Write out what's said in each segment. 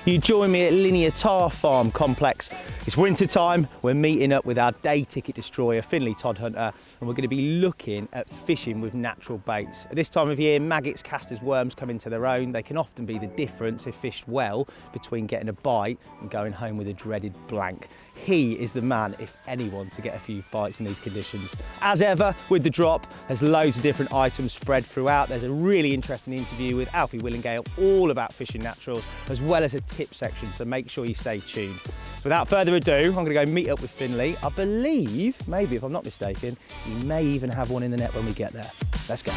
You join me at Linear Tar Farm complex. It's winter time, we're meeting up with our day ticket destroyer, Finley Todhunter, and we're going to be looking at fishing with natural baits. At this time of year, maggots, casters, worms come into their own. They can often be the difference, if fished well, between getting a bite and going home with a dreaded blank. He is the man, if anyone, to get a few bites in these conditions. As ever, with the drop, there's loads of different items spread throughout. There's a really interesting interview with Alfie Willingale, all about fishing naturals, as well as a tip section, so make sure you stay tuned. Without further ado, I'm going to go meet up with Finley. I believe, maybe if I'm not mistaken, he may even have one in the net when we get there. Let's go.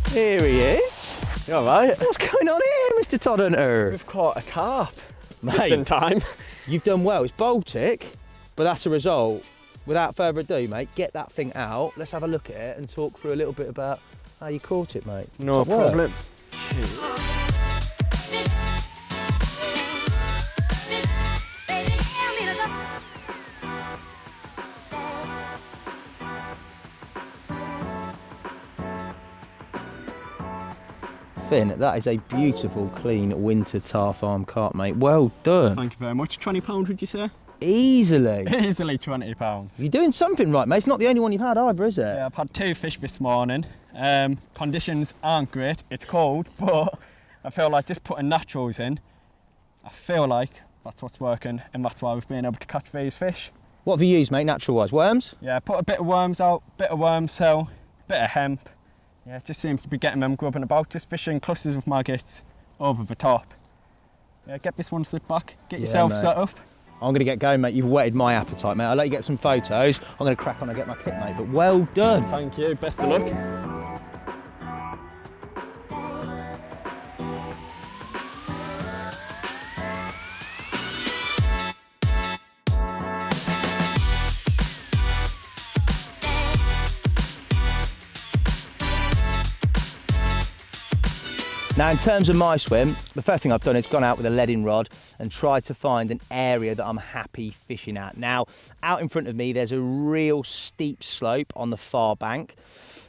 Here he is. You all right? What's going on here, Mr. Todhunter? We've caught a carp. Mate, In time. you've done well. It's Baltic, but that's a result. Without further ado, mate, get that thing out. Let's have a look at it and talk through a little bit about how you caught it, mate. No problem. Finn, that is a beautiful, clean winter tar farm carp, mate. Well done. Thank you very much. £20, would you say? Easily. Easily £20. You're doing something right, mate. It's not the only one you've had either, is it? Yeah, I've had 2 fish this morning. Conditions aren't great. It's cold, but I feel like just putting naturals in, I feel like that's what's working, and that's why we've been able to catch these fish. What have you used, mate, natural-wise? Worms? Yeah, put a bit of worms out, bit of worm cell, bit of hemp. Yeah, it just seems to be getting them grubbing about, just fishing clusters of maggots over the top. Yeah, get this one slip back, get yourself mate. set up. I'm going to get going, mate. You've whetted my appetite, mate. I'll let you get some photos. I'm going to crack on and get my kit, mate. But well done. Thank you, best of luck. Now, in terms of my swim, the first thing I've done is gone out with a leading rod and tried to find an area that I'm happy fishing at. Now, out in front of me, there's a real steep slope on the far bank.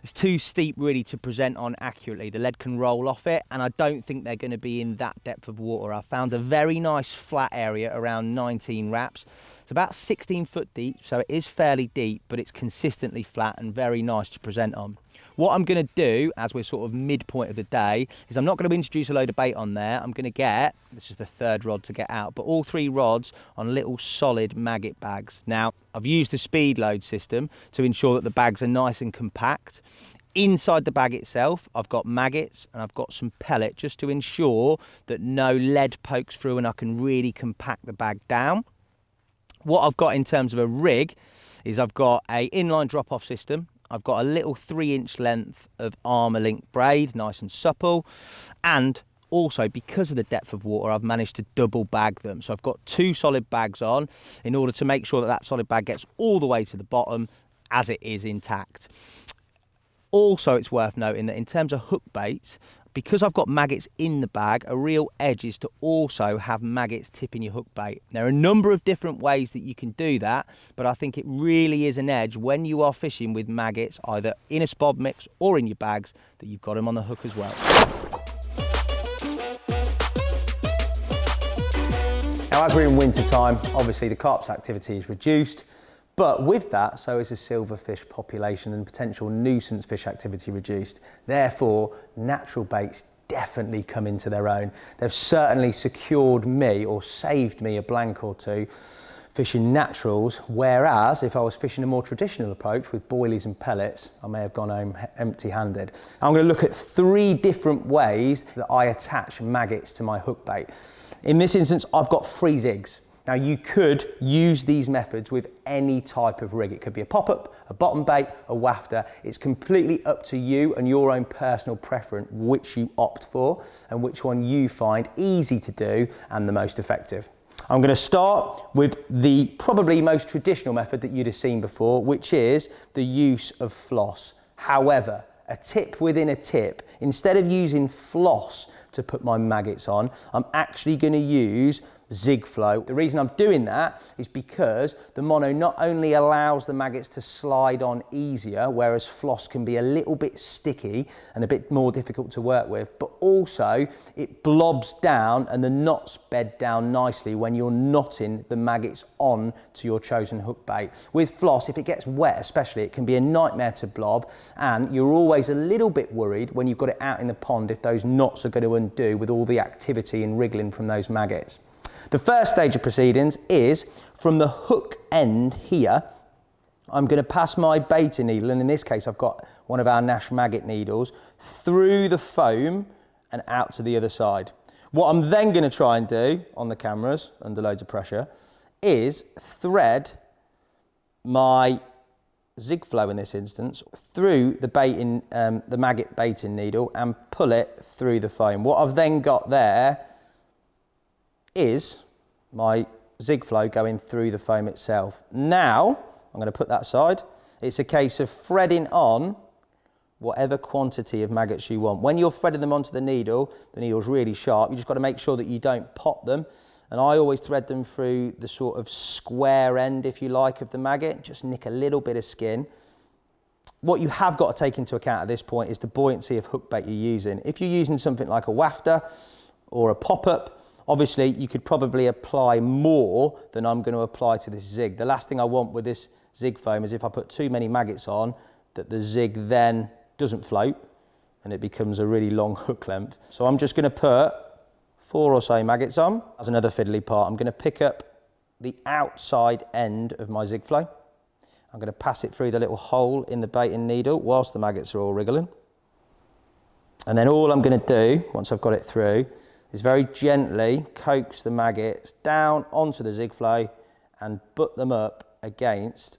It's too steep really to present on accurately. The lead can roll off it, and I don't think they're going to be in that depth of water. I found a very nice flat area around 19 wraps. It's about 16 foot deep, so it is fairly deep, but it's consistently flat and very nice to present on. What I'm going to do, as we're sort of midpoint of the day, is I'm not going to introduce a load of bait on there. I'm going to get, this is the 3rd rod to get out, but all 3 rods on little solid maggot bags. Now, I've used the speed load system to ensure that the bags are nice and compact. Inside the bag itself, I've got maggots and I've got some pellet just to ensure that no lead pokes through and I can really compact the bag down. What I've got in terms of a rig is I've got a inline drop-off system. I've got a little 3-inch length of armour link braid, nice and supple, and also because of the depth of water, I've managed to double bag them. So I've got 2 solid bags on in order to make sure that that solid bag gets all the way to the bottom as it is intact. Also, it's worth noting that in terms of hook baits, because I've got maggots in the bag, a real edge is to also have maggots tipping your hook bait. There are a number of different ways that you can do that, but I think it really is an edge when you are fishing with maggots, either in a spod mix or in your bags, that you've got them on the hook as well. Now, as we're in winter time, obviously the carp's activity is reduced. But with that, so is the silverfish population and potential nuisance fish activity reduced. Therefore, natural baits definitely come into their own. They've certainly secured me or saved me a blank or two fishing naturals, whereas if I was fishing a more traditional approach with boilies and pellets, I may have gone home empty-handed. I'm going to look at 3 different ways that I attach maggots to my hook bait. In this instance, I've got 3 zigs. Now, you could use these methods with any type of rig. It could be a pop-up, a bottom bait, a wafter. It's completely up to you and your own personal preference which you opt for and which one you find easy to do and the most effective. I'm going to start with the probably most traditional method that you'd have seen before, which is the use of floss. However, a tip within a tip, instead of using floss to put my maggots on, I'm actually going to use zig flow. The reason I'm doing that is because the mono not only allows the maggots to slide on easier, whereas floss can be a little bit sticky and a bit more difficult to work with, but also it blobs down and the knots bed down nicely when you're knotting the maggots on to your chosen hook bait. With floss, if it gets wet especially, it can be a nightmare to blob, and you're always a little bit worried when you've got it out in the pond if those knots are going to undo with all the activity and wriggling from those maggots. The first stage of proceedings is from the hook end here, I'm going to pass my baiting needle, and in this case I've got one of our Nash maggot needles, through the foam and out to the other side. What I'm then going to try and do on the cameras under loads of pressure is thread my zig flow in this instance through the baiting, the maggot baiting needle, and pull it through the foam. What I've then got there is my zig flow going through the foam itself. Now, I'm going to put that aside. It's a case of threading on whatever quantity of maggots you want. When you're threading them onto the needle's really sharp. You just got to make sure that you don't pop them. And I always thread them through the sort of square end, if you like, of the maggot. Just nick a little bit of skin. What you have got to take into account at this point is the buoyancy of hook bait you're using. If you're using something like a wafter or a pop-up, obviously you could probably apply more than I'm going to apply to this zig. The last thing I want with this zig foam is if I put too many maggots on, that the zig then doesn't float and it becomes a really long hook length. So I'm just going to put 4 or so maggots on. As another fiddly part, I'm going to pick up the outside end of my zig flow. I'm going to pass it through the little hole in the baiting needle whilst the maggots are all wriggling. And then all I'm going to do, once I've got it through, is very gently coax the maggots down onto the zig flow and butt them up against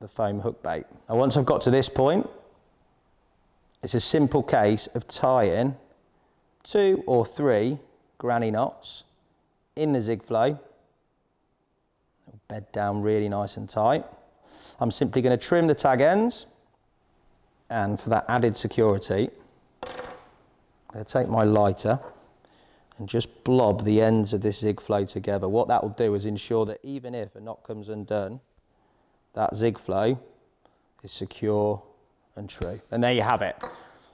the foam hook bait. Now once I've got to this point, it's a simple case of tying 2 or 3 granny knots in the zig flow. It'll bed down really nice and tight. I'm simply going to trim the tag ends, and for that added security, I'm going to take my lighter and just blob the ends of this zig flow together. What that will do is ensure that even if a knot comes undone, that zig flow is secure and true. And there you have it.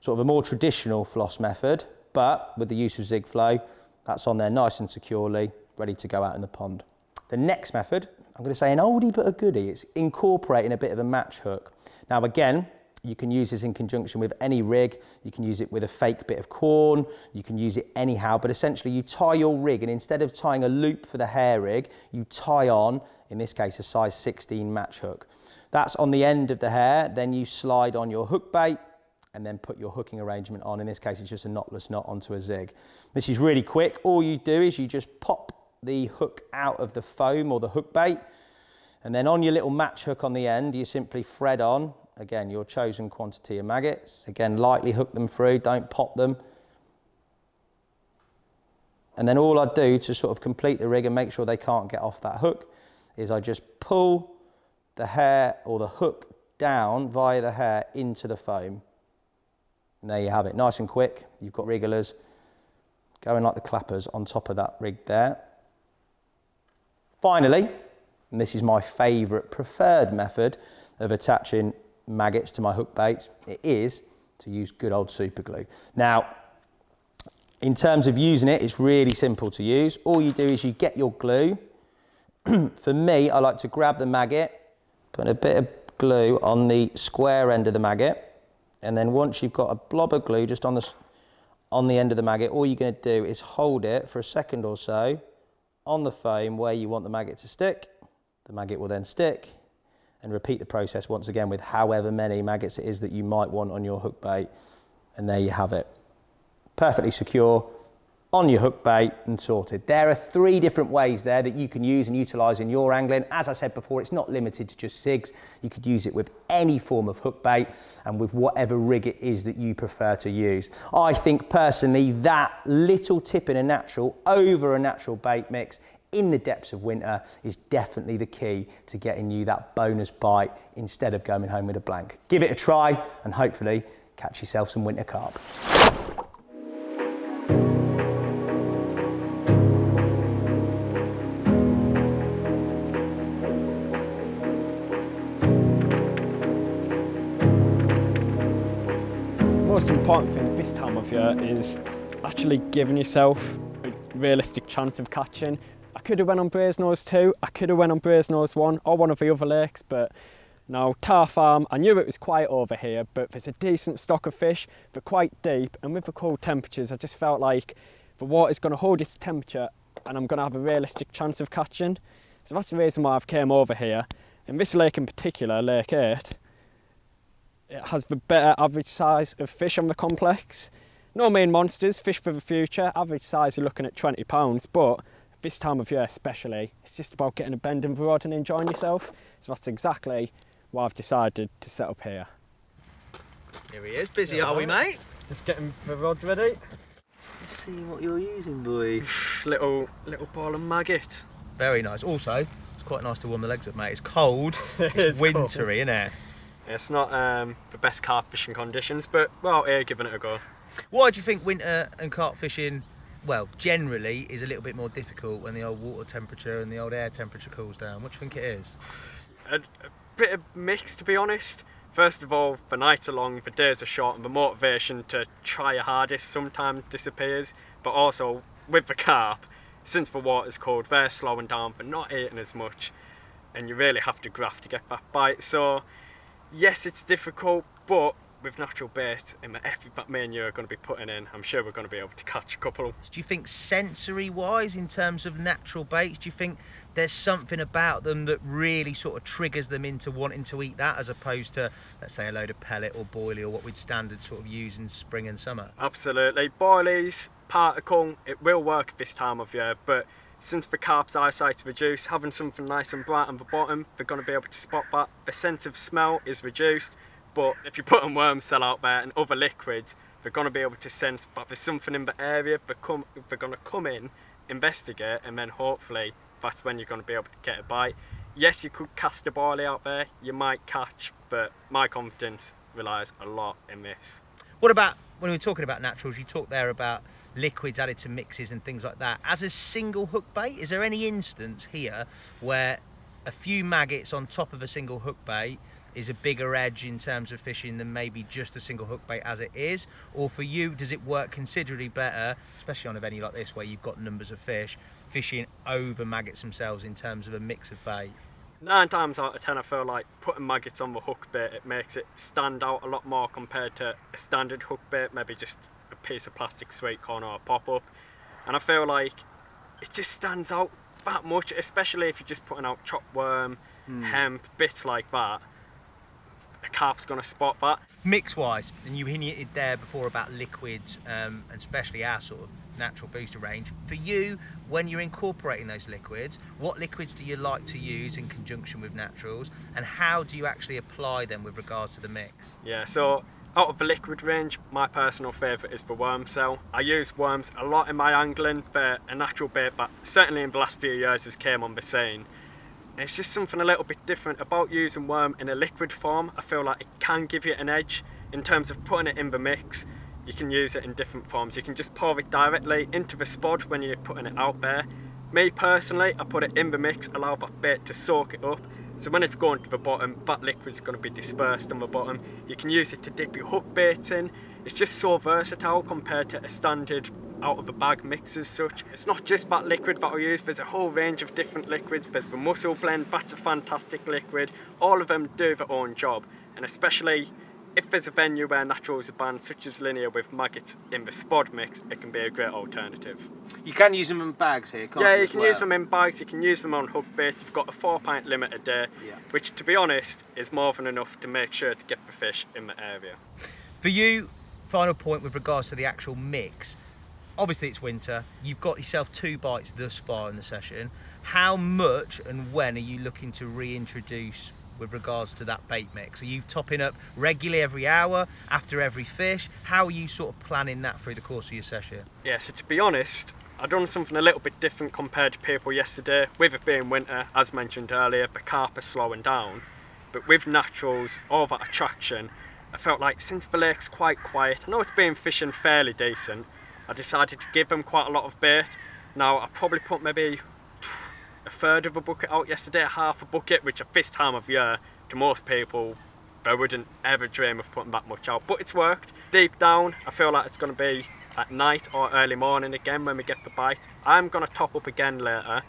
Sort of a more traditional floss method, but with the use of zig flow, that's on there nice and securely, ready to go out in the pond. The next method, I'm going to say an oldie but a goodie. It's incorporating a bit of a match hook. Now again, you can use this in conjunction with any rig. You can use it with a fake bit of corn. You can use it anyhow, but essentially you tie your rig, and instead of tying a loop for the hair rig, you tie on, in this case, a size 16 match hook. That's on the end of the hair. Then you slide on your hook bait and then put your hooking arrangement on. In this case, it's just a knotless knot onto a zig. This is really quick. All you do is you just pop the hook out of the foam or the hook bait, and then on your little match hook on the end, you simply thread on, again, your chosen quantity of maggots. Again, lightly hook them through, don't pop them. And then all I do to sort of complete the rig and make sure they can't get off that hook is I just pull the hair or the hook down via the hair into the foam. And there you have it, nice and quick. You've got wrigglers going like the clappers on top of that rig there. Finally, and this is my favourite preferred method of attaching maggots to my hook baits, it is to use good old super glue. Now, in terms of using it, it's really simple to use. All you do is you get your glue. For me, I like to grab the maggot, put a bit of glue on the square end of the maggot, and then once you've got a blob of glue just on the end of the maggot, all you're going to do is hold it for a second or so on the foam where you want the maggot to stick. The maggot will then stick, and repeat the process once again with however many maggots it is that you might want on your hook bait. And there you have it. Perfectly secure on your hook bait and sorted. There are 3 different ways there that you can use and utilise in your angling. As I said before, it's not limited to just zigs. You could use it with any form of hook bait and with whatever rig it is that you prefer to use. I think personally that little tip in a natural over a natural bait mix in the depths of winter is definitely the key to getting you that bonus bite instead of going home with a blank. Give it a try and hopefully catch yourself some winter carp. important thing this time of year is actually giving yourself a realistic chance of catching. I could have went on Brasenose 2, I could have went on Brasenose 1 or one of the other lakes, but now Tar Farm, I knew it was quiet over here, but there's a decent stock of fish. They're quite deep, and with the cold temperatures I just felt like the water's going to hold its temperature and I'm going to have a realistic chance of catching. So that's the reason why I've came over here. In this lake in particular, Lake 8, it has the better average size of fish on the complex. No main monsters, fish for the future, average size you're looking at £20, but this time of year especially, it's just about getting a bend in the rod and enjoying yourself. So that's exactly why I've decided to set up here. Here he is, busy are we, mate? Just getting the rods ready. Let's see what you're using, boy. little ball of maggots. Very nice. Also, it's quite nice to warm the legs up, mate. It's cold, it's wintry, isn't it? It's not the best carp fishing conditions, but we're out here giving it a go. Why do you think winter and carp fishing, well, generally is a little bit more difficult when the old water temperature and the old air temperature cools down? What do you think it is? A bit of mix, to be honest. First of all, the nights are long, the days are short, and the motivation to try your hardest sometimes disappears. But also, with the carp, since the water's cold, they're slowing down, they're not eating as much, and you really have to graft to get that bite. So, yes, it's difficult, but with natural bait and the effort that me and you are going to be putting in, I'm sure we're going to be able to catch a couple. Do you think sensory-wise, in terms of natural baits, do you think there's something about them that really sort of triggers them into wanting to eat that, as opposed to, let's say, a load of pellet or boilie or what we'd standard sort of use in spring and summer? Absolutely. Boilies, particle, it will work this time of year, but since the carp's eyesight's reduced, having something nice and bright on the bottom, they're going to be able to spot that. The sense of smell is reduced, but if you put a worm cell out there and other liquids, they're going to be able to sense that there's something in the area. They're going to come in, investigate, and then hopefully that's when you're going to be able to get a bite. Yes, you could cast a boilie out there, you might catch, but my confidence relies a lot in this. What about, when we're talking about naturals, you talked there about liquids added to mixes and things like that. As a single hook bait, is there any instance here where a few maggots on top of a single hook bait is a bigger edge in terms of fishing than maybe just a single hook bait as it is? Or for you, does it work considerably better, especially on a venue like this where you've got numbers of fish, fishing over maggots themselves in terms of a mix of bait? 9 times out of 10 I feel like putting maggots on the hook bait, it makes it stand out a lot more compared to a standard hook bait, maybe just a piece of plastic sweet corn or a pop-up. And I feel like it just stands out that much, especially if you're just putting out chopped worm, hemp, bits like that. A carp's going to spot that. Mix-wise, and you hinted there before about liquids, and especially our sort of natural booster range. For you, when you're incorporating those liquids, what liquids do you like to use in conjunction with naturals, and how do you actually apply them with regards to the mix? Yeah, so out of the liquid range, my personal favourite is the worm cell. I use worms a lot in my angling. They're a natural bait that certainly in the last few years has came on the scene. It's just something a little bit different about using worm in a liquid form. I feel like it can give you an edge in terms of putting it in the mix. You can use it in different forms. You can just pour it directly into the spud when you're putting it out there. Me personally, I put it in the mix, allow that bait to soak it up. So when it's going to the bottom, that liquid's going to be dispersed on the bottom. You can use it to dip your hook baits in. It's just so versatile compared to a standard out of the bag mix as such. It's not just that liquid that I use, there's a whole range of different liquids. There's the mussel blend, that's a fantastic liquid. All of them do their own job, and especially if there's a venue where naturals are banned, such as Linear with maggots in the spod mix, it can be a great alternative. You can use them in bags here, can't you? Yeah, you can use them in bags, you can use them on hook bait. You've got a 4-pint limit a day, which to be honest is more than enough to make sure to get the fish in the area. For you, final point with regards to the actual mix, obviously it's winter, you've got yourself 2 bites thus far in the session. How much and when are you looking to reintroduce with regards to that bait mix? Are you topping up regularly every hour, after every fish? How are you sort of planning that through the course of your session? Yeah, so to be honest, I've done something a little bit different compared to people yesterday. With it being winter, as mentioned earlier, the carp is slowing down. But with naturals, all that attraction, I felt like since the lake's quite quiet, I know it's been fishing fairly decent, I decided to give them quite a lot of bait. Now, I probably put maybe a third of a bucket out yesterday, half a bucket, which at this time of year, to most people, I wouldn't ever dream of putting that much out, but it's worked. Deep down, I feel like it's going to be at night or early morning again when we get the bites. I'm going to top up again later,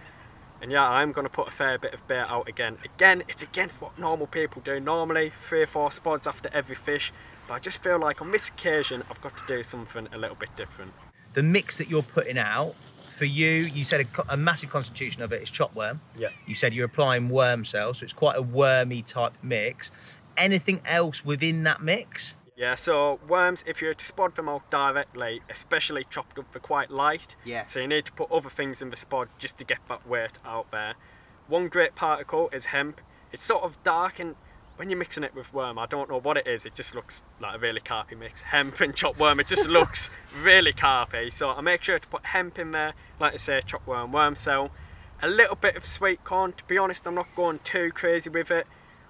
and yeah, I'm going to put a fair bit of bait out again. Again, it's against what normal people do. Normally 3 or 4 spots after every fish, but I just feel like on this occasion I've got to do something a little bit different. The mix that you're putting out, for you said a massive constitution of it is chop worm. Yeah. You said you're applying worm cells, so it's quite a wormy type mix. Anything else within that mix? Yeah, so worms, if you're to spot them out directly, especially chopped up, they're quite light. Yes. So you need to put other things in the spot just to get that weight out there. One great particle is hemp. It's sort of dark, and when you're mixing it with worm, I don't know what it is, it just looks like a really carpy mix. Hemp and chopped worm, it just looks really carpy. So I make sure to put hemp in there, like I say, chopped worm, worm cell. A little bit of sweet corn. To be honest, I'm not going too crazy with it.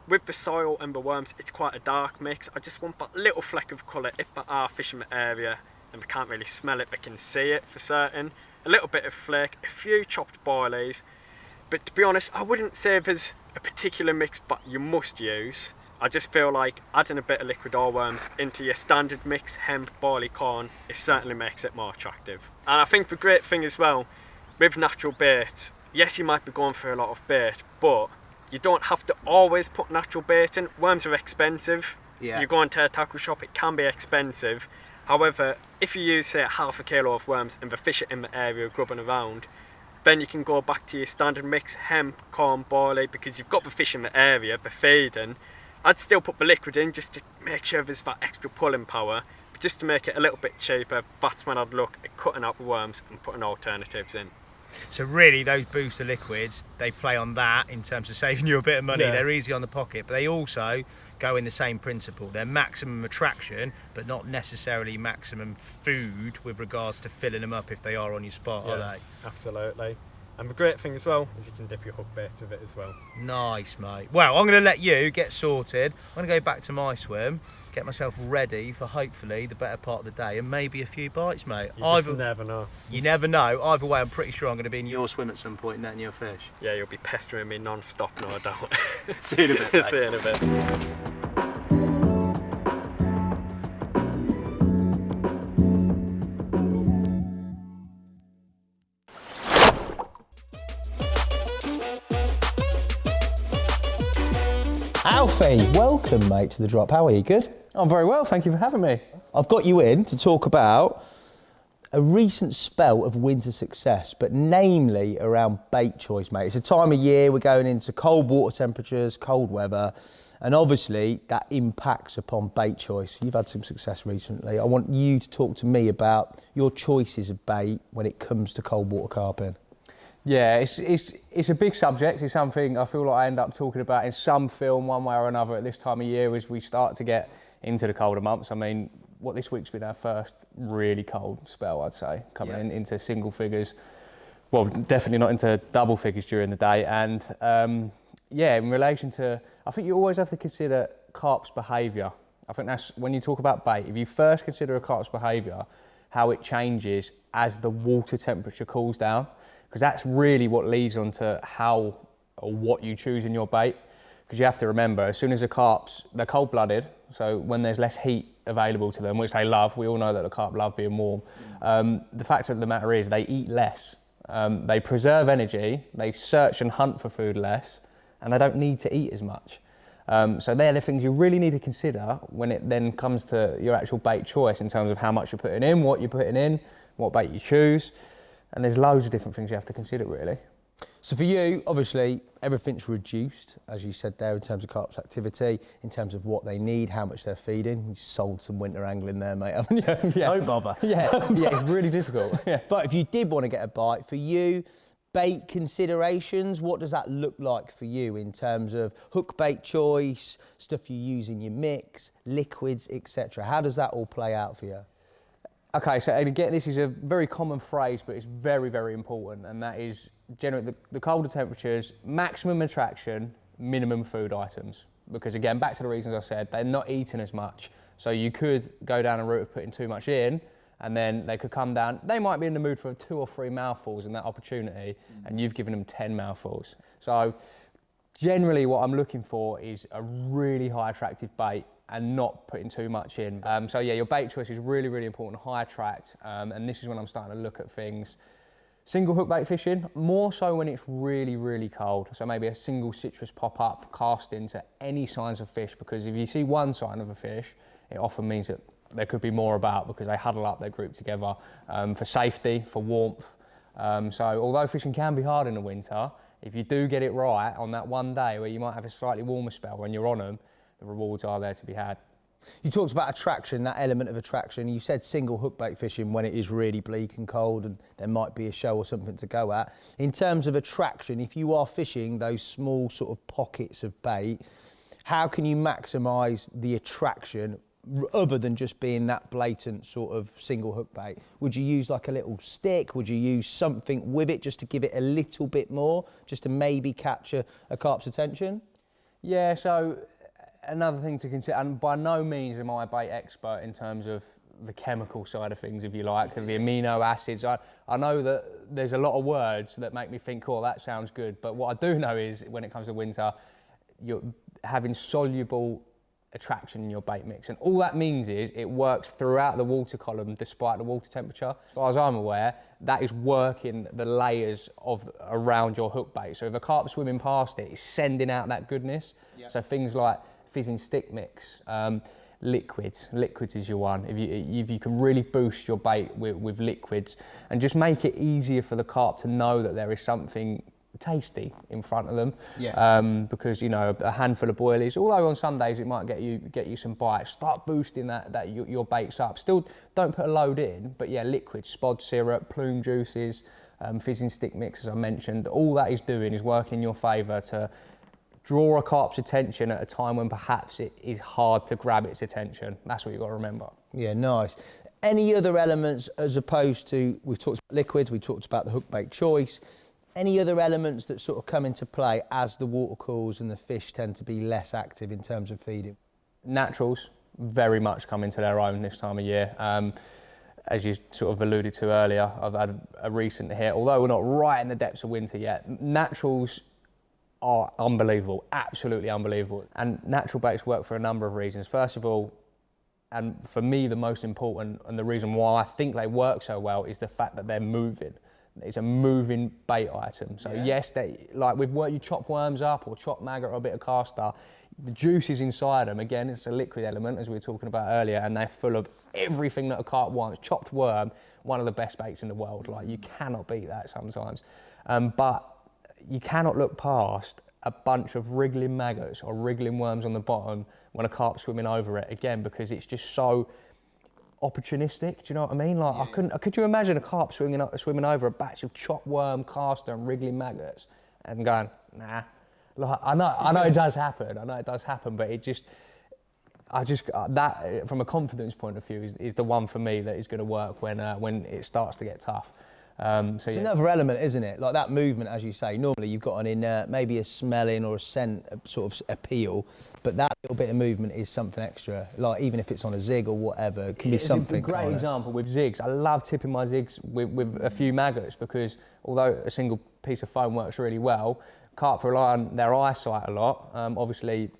With the soil and the worms, it's quite a dark mix. I just want that little fleck of colour. If they are fishing the area and they can't really smell it, they can see it for certain. A little bit of flake, a few chopped boilies. But to be honest, I wouldn't say there's a particular mix but you must use. I just feel like adding a bit of liquid oilworms into your standard mix, hemp, barley, corn, it certainly makes it more attractive. And I think the great thing as well, with natural bait, yes, you might be going for a lot of bait, but you don't have to always put natural bait in. Worms are expensive. Yeah. You go into a tackle shop, it can be expensive. However, if you use, say, half a kilo of worms and the fish are in the area grubbing around, then you can go back to your standard mix, hemp, corn, barley, because you've got the fish in the area, they're feeding. I'd still put the liquid in just to make sure there's that extra pulling power, but just to make it a little bit cheaper, that's when I'd look at cutting out the worms and putting alternatives in. So really, those booster liquids, they play on that in terms of saving you a bit of money. Yeah. They're easy on the pocket, but they also go in the same principle. They're maximum attraction, but not necessarily maximum food with regards to filling them up if they are on your spot, are they? Absolutely. And the great thing as well is you can dip your hook bait with it as well. Nice, mate. Well, I'm going to let you get sorted. I'm going to go back to my swim, get myself ready for hopefully the better part of the day and maybe a few bites, mate. You just never know. You never know. Either way, I'm pretty sure I'm going to be in your swim at some point netting your fish. Yeah, you'll be pestering me non-stop, no doubt. See you in a bit, mate. See you in a bit. Alfie, welcome, mate, to the drop. How are you? Good? I'm very well, thank you for having me. I've got you in to talk about a recent spell of winter success, but namely around bait choice, mate. It's a time of year, we're going into cold water temperatures, cold weather, and obviously that impacts upon bait choice. You've had some success recently. I want you to talk to me about your choices of bait when it comes to cold water carping. Yeah, it's a big subject. It's something I feel like I end up talking about in some film one way or another at this time of year as we start to get into the colder months. I mean, what this week's been our first really cold spell, I'd say, coming into single figures. Well, definitely not into double figures during the day. And yeah, in relation to, I think you always have to consider carp's behaviour. I think that's when you talk about bait. If you first consider a carp's behaviour, how it changes as the water temperature cools down, because that's really what leads on to how or what you choose in your bait. Because you have to remember, as soon as the carps, they're cold-blooded, so when there's less heat available to them, which they love, we all know that the carp love being warm, the fact of the matter is they eat less. They preserve energy, they search and hunt for food less, and they don't need to eat as much. So they're the things you really need to consider when it then comes to your actual bait choice in terms of how much you're putting in, what you're putting in, what bait you choose. And there's loads of different things you have to consider, really. So for you, obviously, everything's reduced, as you said there, in terms of carp's activity, in terms of what they need, how much they're feeding. You sold some winter angling there, mate, haven't you? Yeah. Don't bother. Yeah, it's really difficult. Yeah. But if you did want to get a bite, for you, bait considerations, what does that look like for you in terms of hook bait choice, stuff you use in your mix, liquids, etc.? How does that all play out for you? Okay, so again, this is a very common phrase, but it's very, very important, and that is generally the colder temperatures, maximum attraction, minimum food items. Because again, back to the reasons I said, they're not eating as much. So you could go down a route of putting too much in, and then they could come down. They might be in the mood for 2 or 3 mouthfuls in that opportunity, and you've given them 10 mouthfuls. So Generally what I'm looking for is a really high attractive bait and not putting too much in. So yeah, your bait choice is really, really important, high attract, and this is when I'm starting to look at things. Single hook bait fishing, more so when it's really, really cold. So maybe a single citrus pop up, cast into any signs of fish, because if you see one sign of a fish, it often means that there could be more about, because they huddle up, they group together for safety, for warmth. So although fishing can be hard in the winter, if you do get it right on that one day where you might have a slightly warmer spell when you're on them, the rewards are there to be had. You talked about attraction, that element of attraction. You said single hook bait fishing when it is really bleak and cold and there might be a show or something to go at. In terms of attraction, if you are fishing those small sort of pockets of bait, how can you maximise the attraction other than just being that blatant sort of single hook bait? Would you use like a little stick? Would you use something with it just to give it a little bit more, just to maybe catch a carp's attention? Yeah, so another thing to consider, and by no means am I a bait expert in terms of the chemical side of things, if you like, of the amino acids. I know that there's a lot of words that make me think, oh, that sounds good, but what I do know is when it comes to winter, you're having soluble attraction in your bait mix, and all that means is it works throughout the water column despite the water temperature. As far as I'm aware, that is working the layers of around your hook bait. So if a carp swimming past it, it's sending out that goodness. Yep. So things like fizzing stick mix, liquids is your one. If you can really boost your bait with liquids and just make it easier for the carp to know that there is something tasty in front of them. Yeah. Because you know, a handful of boilies, although on some days it might get you some bites, start boosting your baits up. Still don't put a load in, but yeah, liquids, spod syrup, plume juices, fizzing stick mix, as I mentioned, all that is doing is working in your favour to draw a carp's attention at a time when perhaps it is hard to grab its attention. That's what you've got to remember. Yeah, nice. Any other elements as opposed to, we've talked about liquids, we talked about the hook bait choice, any other elements that sort of come into play as the water cools and the fish tend to be less active in terms of feeding? Naturals very much come into their own this time of year. As you sort of alluded to earlier, I've had a recent hit, although we're not right in the depths of winter yet. Naturals are unbelievable, absolutely unbelievable. And natural baits work for a number of reasons. First of all, and for me the most important, and the reason why I think they work so well, is the fact that they're moving. It's a moving bait item. So yeah. Yes, like with what you chop worms up or chop maggot or a bit of caster, the juice is inside them. Again, it's a liquid element, as we were talking about earlier, and they're full of everything that a carp wants. Chopped worm, one of the best baits in the world. Like, you cannot beat that sometimes. But you cannot look past a bunch of wriggling maggots or wriggling worms on the bottom when a carp's swimming over it, again, because it's just so opportunistic. Do you know what I mean? Like, yeah. Could you imagine a carp swimming over a batch of chopped worm, caster and wriggling maggots and going, nah. Like, I know it does happen. But that from a confidence point of view is the one for me that is going to work when it starts to get tough. It's another element, isn't it? Like that movement, as you say, normally you've got maybe a smelling or a scent sort of appeal, but that little bit of movement is something extra. Like, even if it's on a zig or whatever, it can be something. It's a great example with zigs. I love tipping my zigs with a few maggots, because although a single piece of foam works really well, carp rely on their eyesight a lot. Obviously,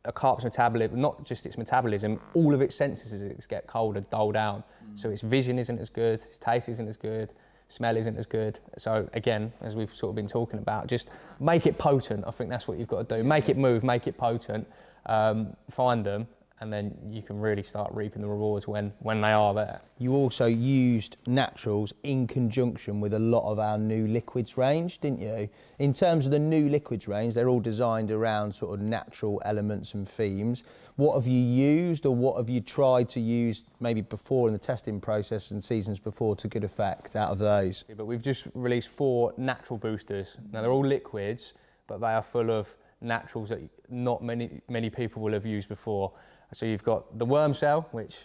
a carp's metabolism, not just its metabolism, all of its senses as it gets colder dull down. So its vision isn't as good, its taste isn't as good, smell isn't as good. So again, as we've sort of been talking about, just make it potent. I think that's what you've got to do. Make it move, make it potent, find them, and then you can really start reaping the rewards when they are there. You also used naturals in conjunction with a lot of our new liquids range, didn't you? In terms of the new liquids range, they're all designed around sort of natural elements and themes. What have you used, or what have you tried to use maybe before in the testing process and seasons before to good effect out of those? But we've just released 4 natural boosters. Now, they're all liquids, but they are full of naturals that not many people will have used before. So you've got the worm cell, which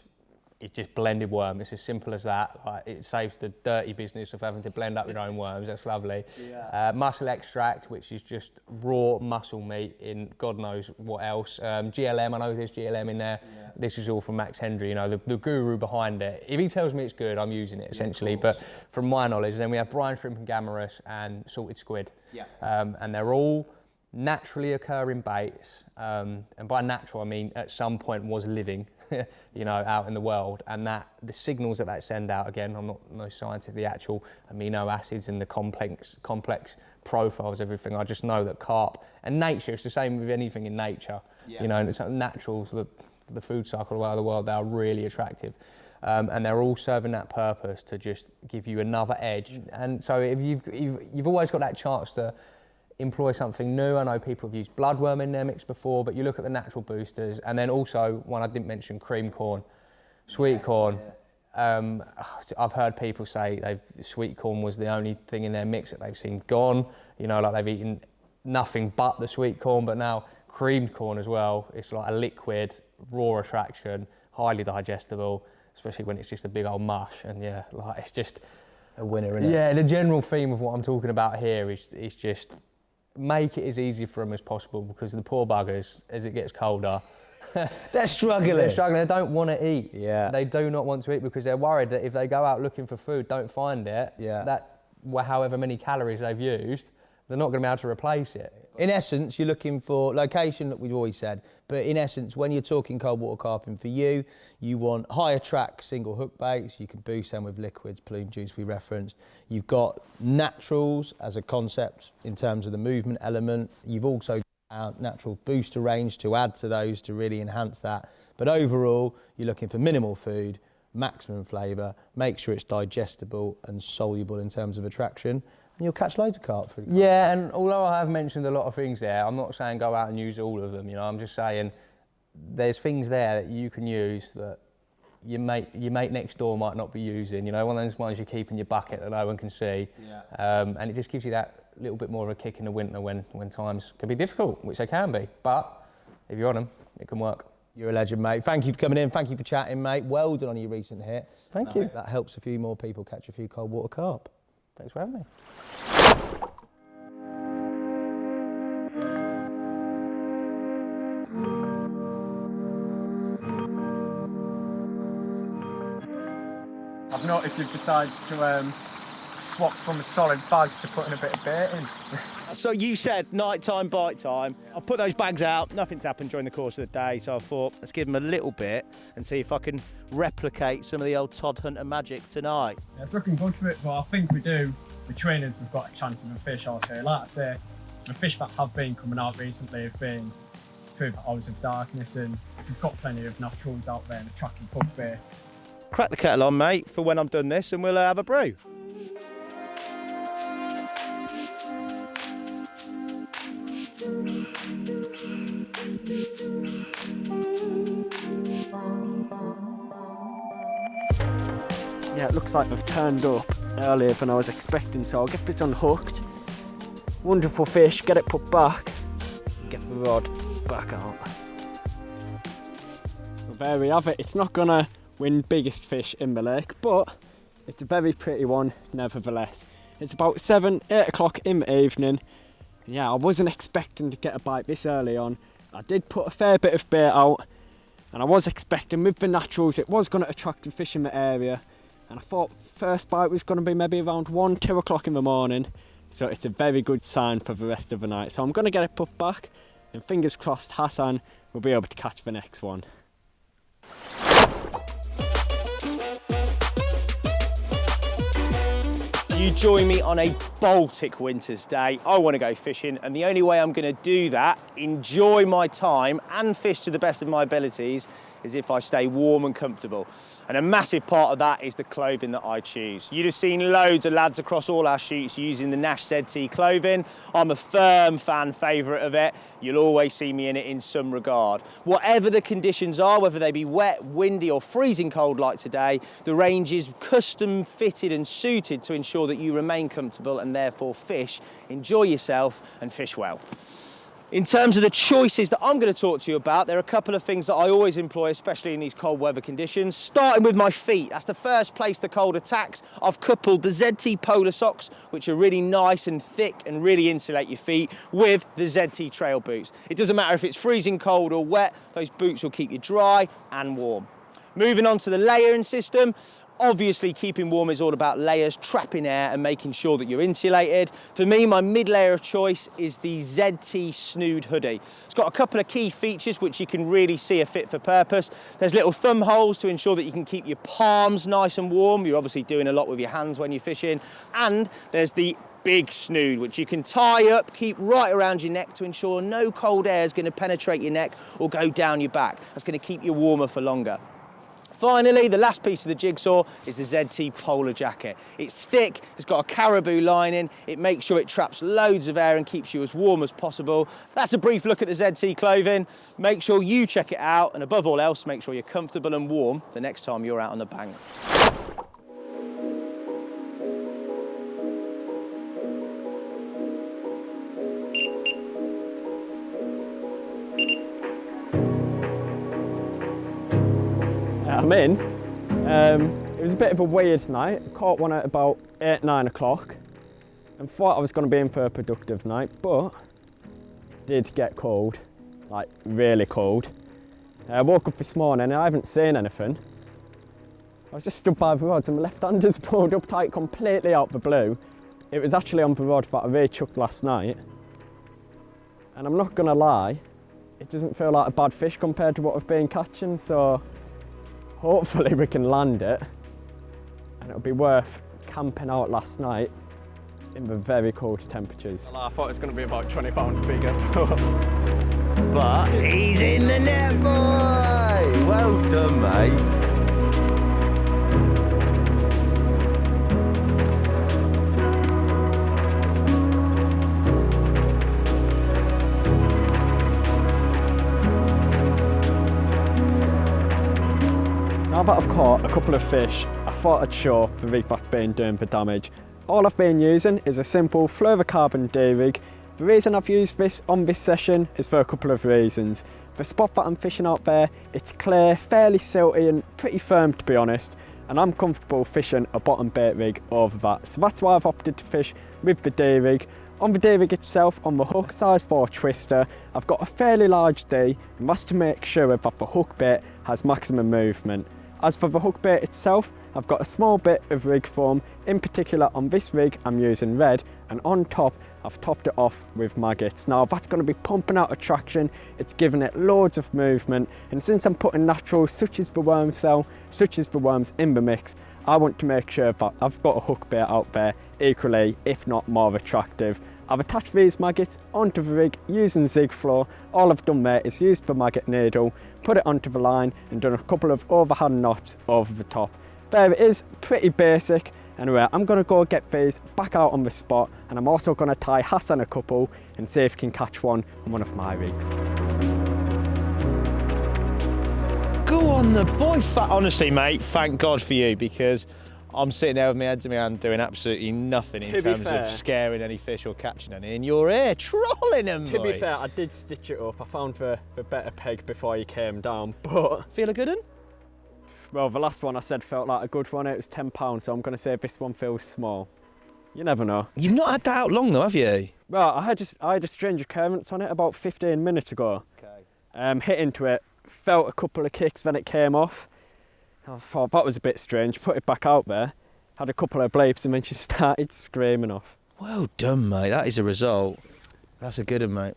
is just blended worm. It's as simple as that. Like, it saves the dirty business of having to blend up your own worms. That's lovely. Yeah. Muscle extract, which is just raw muscle meat in God knows what else. GLM, I know there's GLM in there. Yeah. This is all from Max Hendry, you know, the guru behind it. If he tells me it's good, I'm using it essentially. But from my knowledge, then we have brine shrimp and gammarus and salted squid. Yeah. And they're all naturally occurring baits, and by natural I mean at some point was living, you know, out in the world, and that the signals that send out, again, I'm not no scientist, the actual amino acids and the complex profiles, everything. I just know that carp and nature, it's the same with anything in nature, you know, and it's natural, so the food cycle of the world, they are really attractive. And they're all serving that purpose to just give you another edge. And so if you've always got that chance to employ something new. I know people have used bloodworm in their mix before, but you look at the natural boosters, and then also one I didn't mention, cream corn, sweet corn. I've heard people say sweet corn was the only thing in their mix that they've seen gone. You know, like they've eaten nothing but the sweet corn, but now creamed corn as well. It's like a liquid, raw attraction, highly digestible, especially when it's just a big old mush. And yeah, like it's just a winner, isn't it? Yeah, the general theme of what I'm talking about here is just make it as easy for them as possible, because the poor buggers, as it gets colder, they're struggling. They're struggling. They don't want to eat. Yeah. They do not want to eat because they're worried that if they go out looking for food, don't find it, that however many calories they've used, they're not going to be able to replace it. In essence, you're looking for location, that we've always said, but in essence, when you're talking cold water carping for you, you want high attract single hook baits. You can boost them with liquids, plume juice we referenced. You've got naturals as a concept in terms of the movement element. You've also got natural booster range to add to those to really enhance that. But overall, you're looking for minimal food, maximum flavour, make sure it's digestible and soluble in terms of attraction, and you'll catch loads of carp. Yeah, and although I have mentioned a lot of things there, I'm not saying go out and use all of them, you know, I'm just saying there's things there that you can use that your mate next door might not be using, you know, one of those ones you keep in your bucket that no one can see. And it just gives you that little bit more of a kick in the winter when times can be difficult, which they can be, but if you're on them, it can work. You're a legend, mate. Thank you for coming in. Thank you for chatting, mate. Well done on your recent hit. Thank you. That helps a few more people catch a few cold water carp. Thanks for having me. I've noticed you've decided to swap from solid bags to putting a bit of bait in. So you said nighttime, bite time. I'll put those bags out. Nothing's happened during the course of the day, so I thought let's give them a little bit and see if I can replicate some of the old Todhunter magic tonight. Yeah, it's looking good for it, but I think we do. Between us, we've got a chance of a fish out here. Like I say, the fish that have been coming out recently have been through the hours of darkness, and we've got plenty of naturals out there and attracting bug baits. Crack the kettle on, mate, for when I'm done this, and we'll have a brew. Yeah, it looks like they've turned up earlier than I was expecting, so I'll get this unhooked. Wonderful fish, get it put back, get the rod back out. Well, there we have it. It's not gonna win biggest fish in the lake, but it's a very pretty one nevertheless. It's about 8 o'clock in the evening. Yeah, I wasn't expecting to get a bite this early on. I did put a fair bit of bait out, and I was expecting with the naturals it was going to attract the fish in the area, and I thought first bite was going to be maybe around 2 o'clock in the morning, so it's a very good sign for the rest of the night. So I'm going to get it put back, and fingers crossed Hassan will be able to catch the next one. You join me on a Baltic winter's day. I want to go fishing, and the only way I'm going to do that, enjoy my time and fish to the best of my abilities, is if I stay warm and comfortable. And a massive part of that is the clothing that I choose. You'd have seen loads of lads across all our shoots using the Nash ZT clothing. I'm a firm fan favourite of it. You'll always see me in it in some regard. Whatever the conditions are, whether they be wet, windy or freezing cold like today, the range is custom fitted and suited to ensure that you remain comfortable and therefore fish, enjoy yourself and fish well. In terms of the choices that I'm going to talk to you about, there are a couple of things that I always employ, especially in these cold weather conditions. Starting with my feet, that's the first place the cold attacks. I've coupled the ZT Polar socks, which are really nice and thick and really insulate your feet, with the ZT Trail boots. It doesn't matter if it's freezing cold or wet, those boots will keep you dry and warm. Moving on to the layering system, Obviously, keeping warm is all about layers, trapping air and making sure that you're insulated. For me, my mid layer of choice is the ZT Snood hoodie. It's got a couple of key features which you can really see are fit for purpose. There's little thumb holes to ensure that you can keep your palms nice and warm. You're obviously doing a lot with your hands when you're fishing. And there's the big snood, which you can tie up, keep right around your neck to ensure no cold air is going to penetrate your neck or go down your back. That's going to keep you warmer for longer. Finally, the last piece of the jigsaw is the ZT Polar Jacket. It's thick, it's got a caribou lining, it makes sure it traps loads of air and keeps you as warm as possible. That's a brief look at the ZT clothing. Make sure you check it out, and above all else, make sure you're comfortable and warm the next time you're out on the bank. I'm in. It was a bit of a weird night. I caught one at about 8-9 o'clock and thought I was going to be in for a productive night, but did get cold, like really cold. I woke up this morning and I haven't seen anything. I was just stood by the rods and my left hand just pulled up tight completely out the blue. It was actually on the rod that I re-chucked last night. And I'm not going to lie, it doesn't feel like a bad fish compared to what I've been catching, so hopefully we can land it, and it'll be worth camping out last night in the very cold temperatures. Well, I thought it was going to be about 20 pounds bigger. But he's in the net, boy! Well done, mate. Now that I've caught a couple of fish, I thought I'd show the rig that's been doing the damage. All I've been using is a simple fluorocarbon D-rig. The reason I've used this on this session is for a couple of reasons. The spot that I'm fishing out there, it's clear, fairly silty and pretty firm to be honest, and I'm comfortable fishing a bottom bait rig over that. So that's why I've opted to fish with the D-rig. On the D-rig itself, on the hook size 4 twister, I've got a fairly large D, and that's to make sure that the hook bait has maximum movement. As for the hook bait itself, I've got a small bit of rig foam. In particular on this rig I'm using red, and on top I've topped it off with maggots. Now that's going to be pumping out attraction, it's giving it loads of movement, and since I'm putting naturals such as the worm cell, such as the worms in the mix, I want to make sure that I've got a hook bait out there equally, if not more attractive. I've attached these maggots onto the rig using Zig Flow. All I've done there is used the maggot needle, put it onto the line and done a couple of overhand knots over the top. There it is, pretty basic. Anyway, I'm going to go get these back out on the spot, and I'm also going to tie Hassan a couple and see if he can catch one on one of my rigs. Go on the boy, honestly mate, thank God for you, because I'm sitting there with my head to my hand doing absolutely nothing in terms of scaring any fish or catching any, and you're here trolling them. To be fair, I did stitch it up. I found the better peg before you came down, but... Feel a good one? Well, the last one I said felt like a good one. It was £10, so I'm going to say this one feels small. You never know. You've not had that out long though, have you? Well, I had a strange occurrence on it about 15 minutes ago. Okay. Hit into it, felt a couple of kicks, then it came off. I thought that was a bit strange, put it back out there, had a couple of bleeps and then she started screaming off. Well done, mate, that is a result. That's a good one, mate.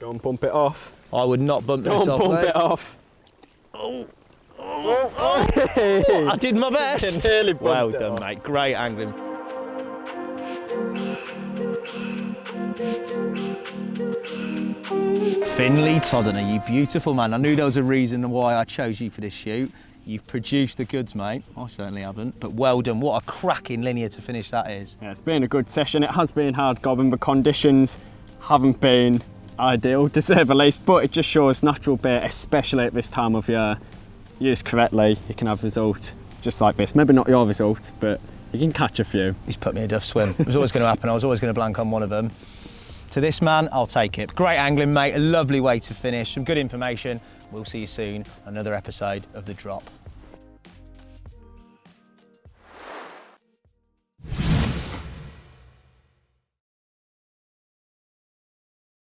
Don't bump it off. I would not bump this off, Don't bump mate. it off. I did my best. Well done, off. mate, great angling. Finley Todhunter, you beautiful man. I knew there was a reason why I chose you for this shoot. You've produced the goods, mate. I certainly haven't, but well done. What a cracking linear to finish that is. Yeah, it's been a good session. It has been hard gobbing. The conditions haven't been ideal, to say the least, but it just shows natural bait, especially at this time of year, used correctly, you can have results just like this. Maybe not your results, but you can catch a few. He's put me in a duff swim. It was always going to happen. I was always going to blank on one of them. To this man, I'll take it. Great angling, mate. A lovely way to finish. Some good information. We'll see you soon. Another episode of The Drop.